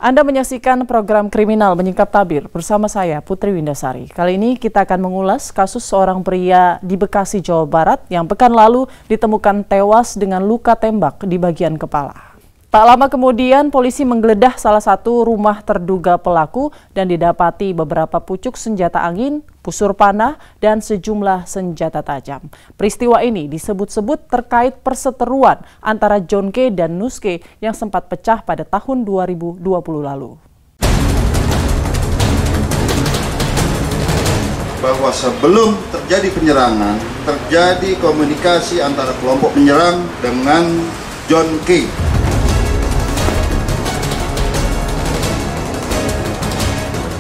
Anda menyaksikan program Kriminal Menyingkap Tabir bersama saya, Putri Windasari. Kali ini kita akan mengulas kasus seorang pria di Bekasi, Jawa Barat yang pekan lalu ditemukan tewas dengan luka tembak di bagian kepala. Tak lama kemudian, polisi menggeledah salah satu rumah terduga pelaku dan didapati beberapa pucuk senjata angin, busur panah, dan sejumlah senjata tajam. Peristiwa ini disebut-sebut terkait perseteruan antara John K. dan Nus K. yang sempat pecah pada tahun 2020 lalu. Bahwa sebelum terjadi penyerangan, terjadi komunikasi antara kelompok penyerang dengan John K.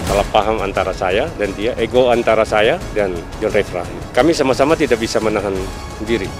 Salah paham antara saya dan dia, ego antara saya dan John Refra. Kami sama-sama tidak bisa menahan diri.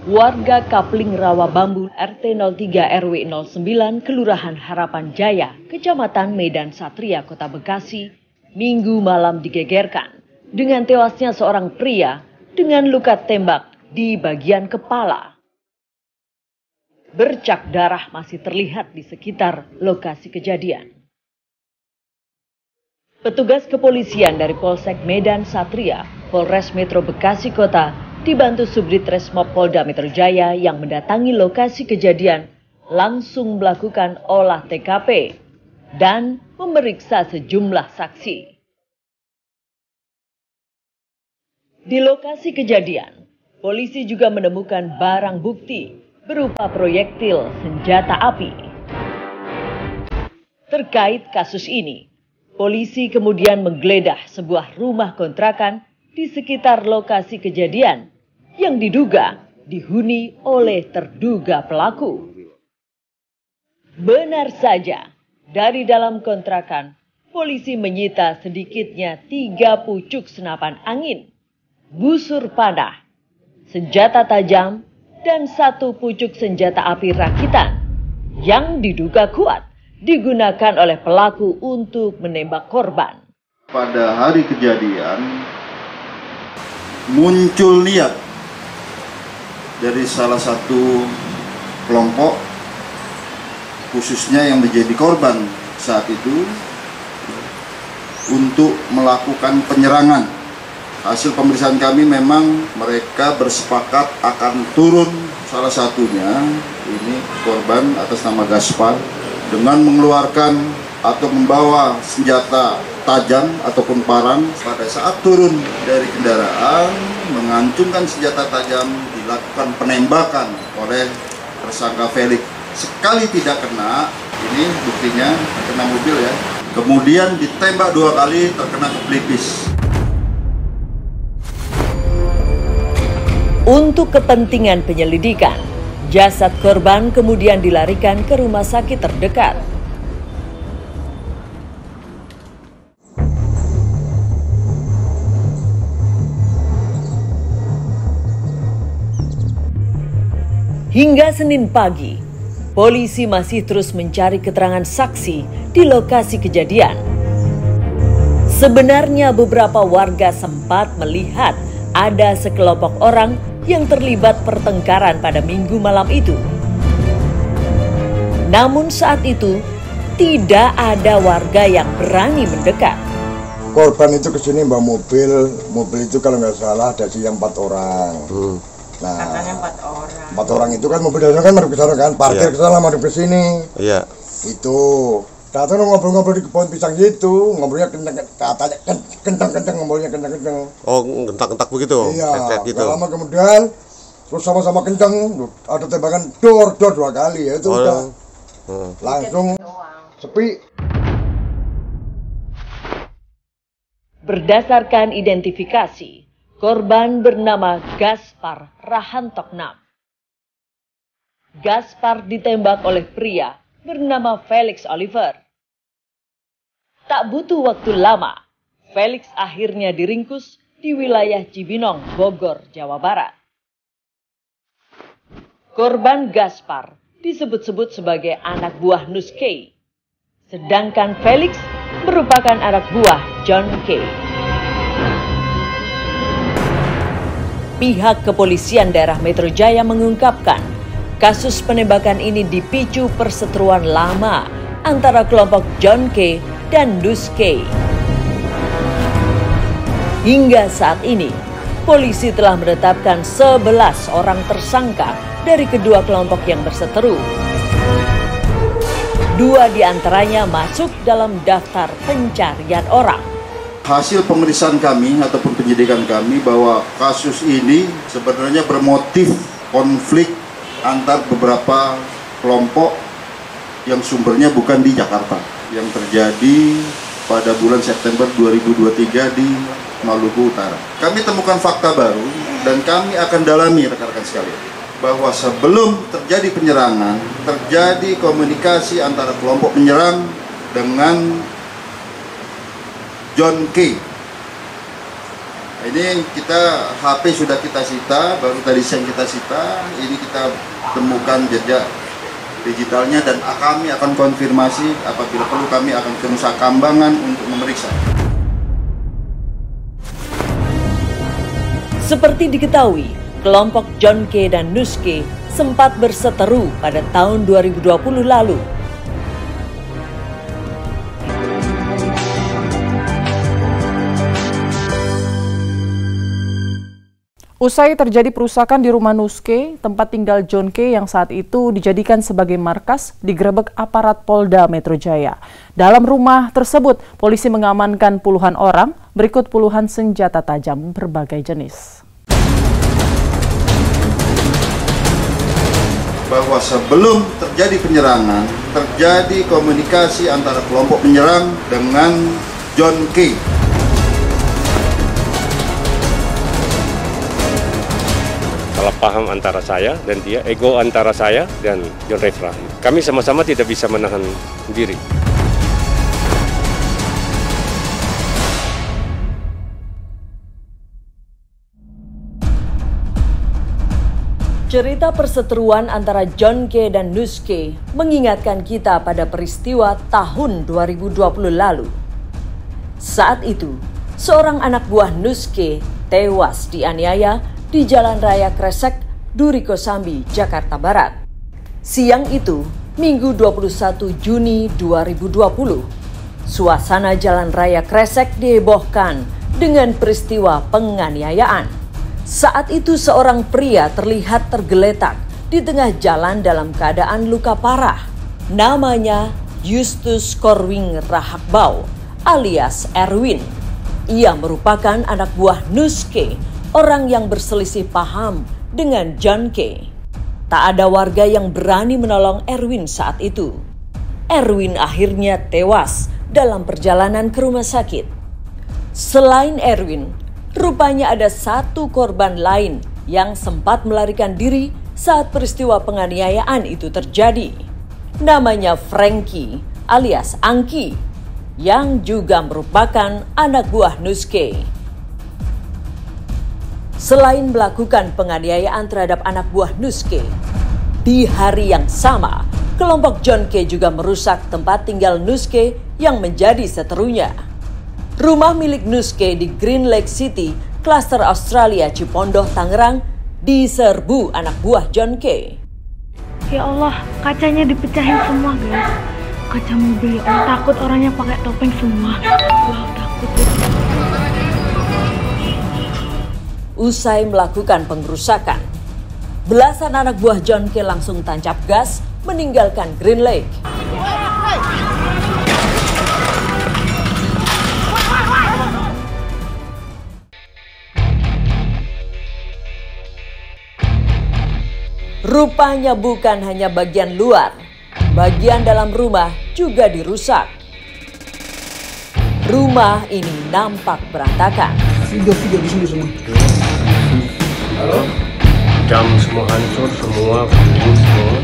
Warga Kapling Rawa Bambu RT 03 RW 09 Kelurahan Harapan Jaya, Kecamatan Medan Satria, Kota Bekasi, Minggu malam digegerkan dengan tewasnya seorang pria dengan luka tembak di bagian kepala. Bercak darah masih terlihat di sekitar lokasi kejadian. Petugas kepolisian dari Polsek Medan Satria, Polres Metro Bekasi Kota, dibantu Subdit Resmob Polda Metro Jaya yang mendatangi lokasi kejadian langsung melakukan olah TKP dan memeriksa sejumlah saksi. Di lokasi kejadian, polisi juga menemukan barang bukti berupa proyektil senjata api. Terkait kasus ini, polisi kemudian menggeledah sebuah rumah kontrakan di sekitar lokasi kejadian yang diduga dihuni oleh terduga pelaku. Benar saja, dari dalam kontrakan, polisi menyita sedikitnya 3 pucuk senapan angin, busur panah, senjata tajam, dan 1 pucuk senjata api rakitan yang diduga kuat digunakan oleh pelaku untuk menembak korban. Pada hari kejadian, muncul niat dari salah satu kelompok, khususnya yang menjadi korban saat itu, untuk melakukan penyerangan. Hasil pemeriksaan kami memang mereka bersepakat akan turun, salah satunya ini korban atas nama Gaspar, dengan mengeluarkan atau membawa senjata tajam ataupun parang. Pada saat turun dari kendaraan, mengancungkan senjata tajam, dilakukan penembakan oleh tersangka Felix. Sekali tidak kena, ini buktinya terkena mobil ya. Kemudian ditembak 2 kali, terkena ke pelipis. Untuk kepentingan penyelidikan, jasad korban kemudian dilarikan ke rumah sakit terdekat. Hingga Senin pagi, polisi masih terus mencari keterangan saksi di lokasi kejadian. Sebenarnya beberapa warga sempat melihat ada sekelompok orang yang terlibat pertengkaran pada Minggu malam itu. Namun saat itu, tidak ada warga yang berani mendekat. Korban itu kesini bawa mobil itu kalau nggak salah ada sih yang 4 orang. Nah, katanya 4 orang itu kan mobil dasarnya kan madep ke sana kan, parkir ke sana madep ke sini. Iya. Itu datang ngobrol-ngobrol di kebun pisang gitu, ngobrolnya kencang-kencang ngobrolnya kencang-kencang. Oh, gentak-gentak begitu? Iya. Gitu. Gak lama kemudian terus sama-sama kencang, ada tembakan dor 2 kali ya itu udah. Langsung sepi. Berdasarkan identifikasi, korban bernama Gaspar Rahantoknam. Gaspar ditembak oleh pria bernama Felix Oliver. Tak butuh waktu lama, Felix akhirnya diringkus di wilayah Cibinong, Bogor, Jawa Barat. Korban Gaspar disebut-sebut sebagai anak buah Nuske, sedangkan Felix merupakan anak buah John K. Pihak kepolisian daerah Metro Jaya mengungkapkan kasus penembakan ini dipicu perseteruan lama antara kelompok John K dan Nuske. Hingga saat ini, polisi telah menetapkan 11 orang tersangka dari kedua kelompok yang berseteru. 2 diantaranya masuk dalam daftar pencarian orang. Hasil pemeriksaan kami ataupun penyidikan kami bahwa kasus ini sebenarnya bermotif konflik antar beberapa kelompok yang sumbernya bukan di Jakarta, yang terjadi pada bulan September 2023 di Maluku Utara. Kami temukan fakta baru dan kami akan dalami rekan-rekan sekalian bahwa sebelum terjadi penyerangan, terjadi komunikasi antara kelompok penyerang dengan John K. Ini kita HP sudah kita sita, baru tadi siang kita sita. Ini kita temukan jejak digitalnya dan kami akan konfirmasi apabila perlu kami akan ke Nusa Kambangan untuk memeriksa. Seperti diketahui, kelompok John K dan Nuske sempat berseteru pada tahun 2020 lalu. Usai terjadi perusakan di rumah Nuske, tempat tinggal John K yang saat itu dijadikan sebagai markas, digerebek aparat Polda Metro Jaya. Dalam rumah tersebut, polisi mengamankan puluhan orang, berikut puluhan senjata tajam berbagai jenis. Bahwa sebelum terjadi penyerangan, terjadi komunikasi antara kelompok penyerang dengan John K. Salah paham antara saya dan dia, ego antara saya dan John Refra. Kami sama-sama tidak bisa menahan diri. Cerita perseteruan antara John K dan Nuske mengingatkan kita pada peristiwa tahun 2020 lalu. Saat itu, seorang anak buah Nuske tewas dianiaya di Jalan Raya Kresek, Duri Kosambi, Jakarta Barat. Siang itu, Minggu 21 Juni 2020, suasana Jalan Raya Kresek dihebohkan dengan peristiwa penganiayaan. Saat itu seorang pria terlihat tergeletak di tengah jalan dalam keadaan luka parah. Namanya Justus Korwing Rahakbau alias Erwin. Ia merupakan anak buah Nuske, orang yang berselisih paham dengan John K. Tak ada warga yang berani menolong Erwin saat itu. Erwin akhirnya tewas dalam perjalanan ke rumah sakit. Selain Erwin, rupanya ada satu korban lain yang sempat melarikan diri saat peristiwa penganiayaan itu terjadi. Namanya Frankie alias Angki, yang juga merupakan anak buah Nuske. Selain melakukan penganiayaan terhadap anak buah Nuske, di hari yang sama, kelompok John K juga merusak tempat tinggal Nuske yang menjadi seterunya. Rumah milik Nuske di Green Lake City, klaster Australia, Cipondoh, Tangerang, diserbu anak buah John K. Ya Allah, kacanya dipecahin semua guys. Kaca mobil, takut orangnya pakai topeng semua. Wow, takut. Usai melakukan pengerusakan, belasan anak buah John K langsung tancap gas meninggalkan Green Lake. Rupanya bukan hanya bagian luar, bagian dalam rumah juga dirusak. Rumah ini nampak berantakan. Video di sini semua. Halo? Jam semua hancur, semua full semua.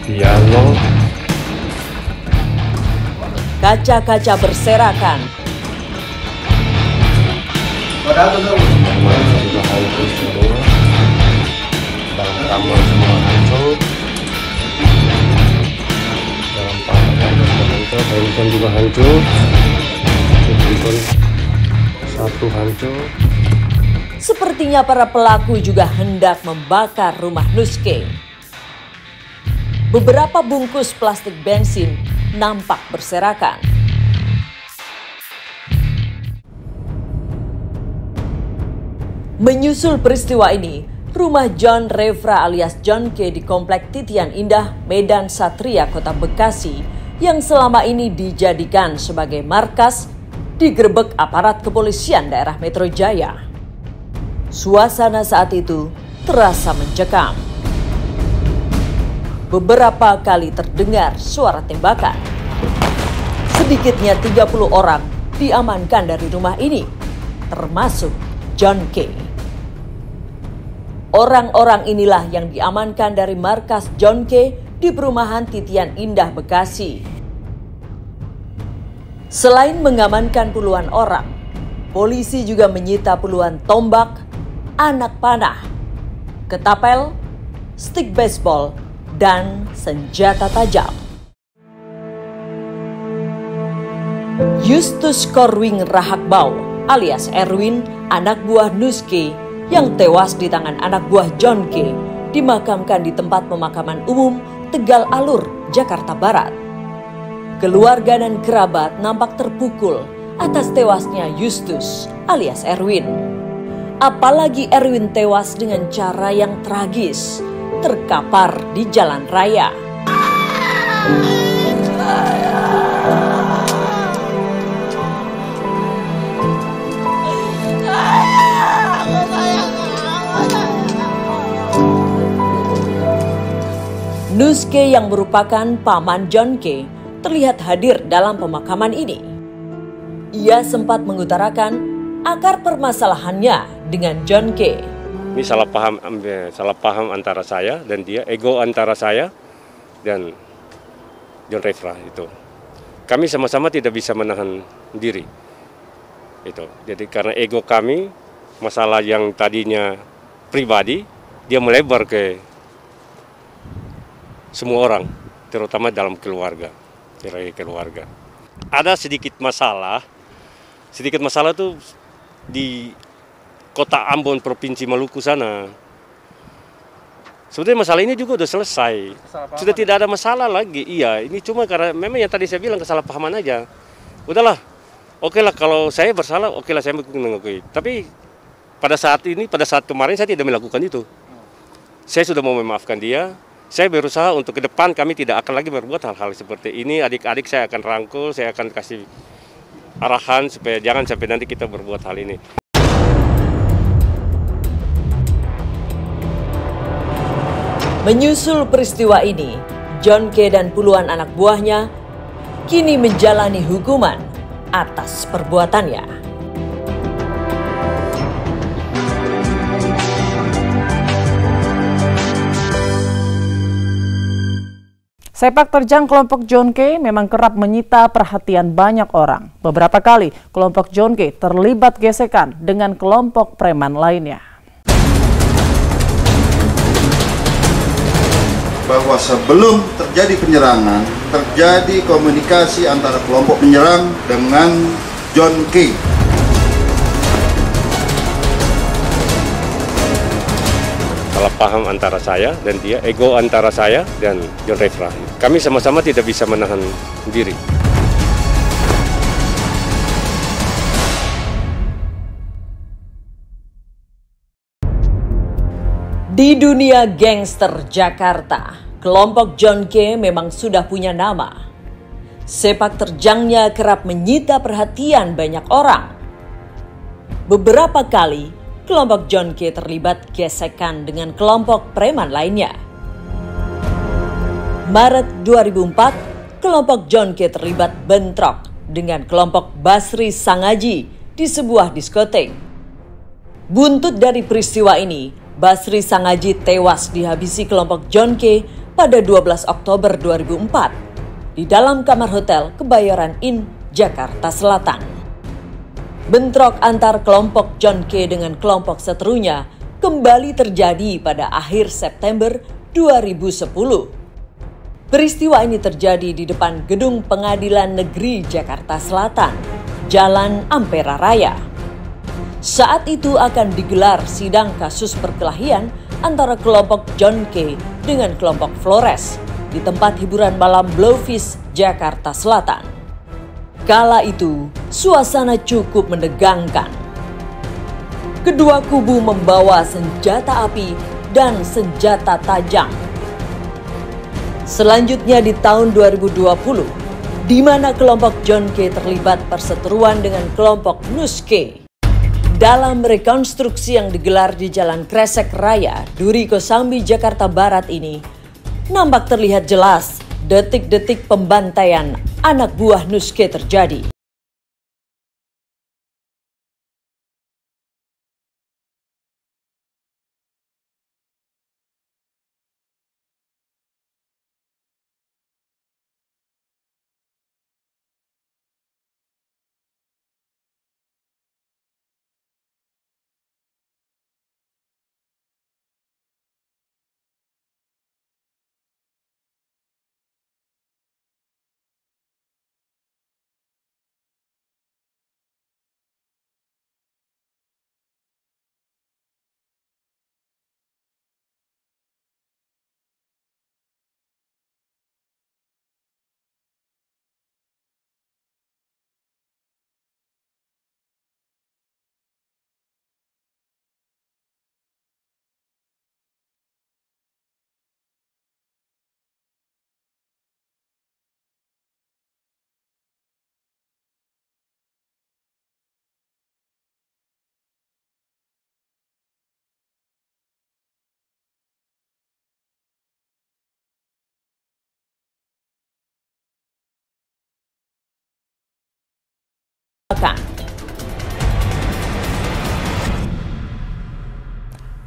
Piano. Kaca-kaca berserakan. Semua sudah hancur semua. Tambang semua hancur. Dalam pakan hancur, handphone juga hancur. Handphone satu hancur. Sepertinya para pelaku juga hendak membakar rumah Nuske. Beberapa bungkus plastik bensin nampak berserakan. Menyusul peristiwa ini, rumah John Refra alias John K di Komplek Titian Indah, Medan Satria, Kota Bekasi yang selama ini dijadikan sebagai markas digerebek aparat kepolisian daerah Metro Jaya. Suasana saat itu terasa mencekam. Beberapa kali terdengar suara tembakan. Sedikitnya 30 orang diamankan dari rumah ini, termasuk John K. Orang-orang inilah yang diamankan dari markas John K di perumahan Titian Indah, Bekasi. Selain mengamankan puluhan orang, polisi juga menyita puluhan tombak, anak panah, ketapel, stik baseball, dan senjata tajam. Justus Korwing Rahakbau alias Erwin, anak buah Nuske yang tewas di tangan anak buah John K, dimakamkan di tempat pemakaman umum Tegal Alur, Jakarta Barat. Keluarga dan kerabat nampak terpukul atas tewasnya Justus alias Erwin. Apalagi Erwin tewas dengan cara yang tragis, terkapar di jalan raya. Nuske yang merupakan paman John K terlihat hadir dalam pemakaman ini. Ia sempat mengutarakan akar permasalahannya dengan John K. Ini salah paham antara saya dan dia, ego antara saya dan John Refra itu. Kami sama-sama tidak bisa menahan diri. Itu. Jadi karena ego kami, masalah yang tadinya pribadi, dia melebar ke semua orang, terutama dalam keluarga. Ada sedikit masalah tuh di Kota Ambon, Provinsi Maluku sana. Sebenarnya masalah ini juga udah selesai. Sudah tidak ada masalah lagi. Iya, ini cuma karena memang yang tadi saya bilang kesalahpahaman aja. Udahlah, oke lah kalau saya bersalah, oke lah saya mengakui. Tapi pada saat kemarin saya tidak melakukan itu. Saya sudah mau memaafkan dia. Saya berusaha untuk ke depan kami tidak akan lagi berbuat hal-hal seperti ini. Adik-adik saya akan rangkul, saya akan kasih arahan supaya jangan sampai nanti kita berbuat hal ini. Menyusul peristiwa ini, John K dan puluhan anak buahnya kini menjalani hukuman atas perbuatannya. Sepak terjang kelompok John K memang kerap menyita perhatian banyak orang. Beberapa kali kelompok John K terlibat gesekan dengan kelompok preman lainnya. Bahwa sebelum terjadi penyerangan, terjadi komunikasi antara kelompok penyerang dengan John K. Salah paham antara saya dan dia, ego antara saya dan John Refra. Kami sama-sama tidak bisa menahan diri. Di dunia gangster Jakarta, kelompok John K memang sudah punya nama. Sepak terjangnya kerap menyita perhatian banyak orang. Beberapa kali kelompok John K terlibat gesekan dengan kelompok preman lainnya. Maret 2004, kelompok John K terlibat bentrok dengan kelompok Basri Sangaji di sebuah diskotek. Buntut dari peristiwa ini, Basri Sangaji tewas dihabisi kelompok John K pada 12 Oktober 2004 di dalam kamar hotel Kebayoran Inn, Jakarta Selatan. Bentrok antar kelompok John K dengan kelompok seterunya kembali terjadi pada akhir September 2010. Peristiwa ini terjadi di depan Gedung Pengadilan Negeri Jakarta Selatan, Jalan Ampera Raya. Saat itu akan digelar sidang kasus perkelahian antara kelompok John K. dengan kelompok Flores di tempat hiburan malam Blowfish, Jakarta Selatan. Kala itu, suasana cukup menegangkan. Kedua kubu membawa senjata api dan senjata tajam. Selanjutnya di tahun 2020, di mana kelompok John K. terlibat perseteruan dengan kelompok Nus K. Dalam rekonstruksi yang digelar di Jalan Kresek Raya, Duri Kosambi, Jakarta Barat ini, nampak terlihat jelas detik-detik pembantaian anak buah Nus K terjadi.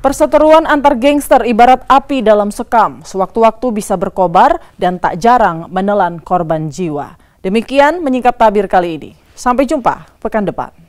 Perseteruan antar gangster ibarat api dalam sekam, sewaktu-waktu bisa berkobar dan tak jarang menelan korban jiwa. Demikian menyingkap tabir kali ini. Sampai jumpa pekan depan.